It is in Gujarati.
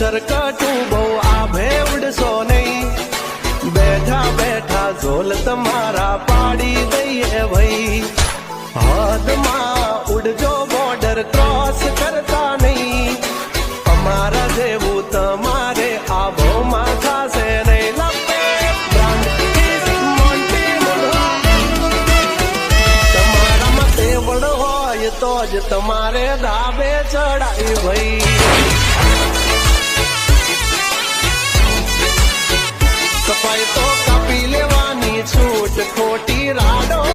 ચરકટું બહુ આભે ઉડશો નહીં, બેઠા બેઠા ઝોલ તમારા પાડી દઈએ ભાઈ, હદમાં ઉડજો બોર્ડર ક્રોસ કરતા નહીં, અમારા જેવું તમારે આબોમાં થશે નહીં. તમારામાં તેવડ હોય તો જ તમારે ધાબે ચડાય ભાઈ. સફાઈ તો કાપી લેવાની છૂટ ખોટી રાડો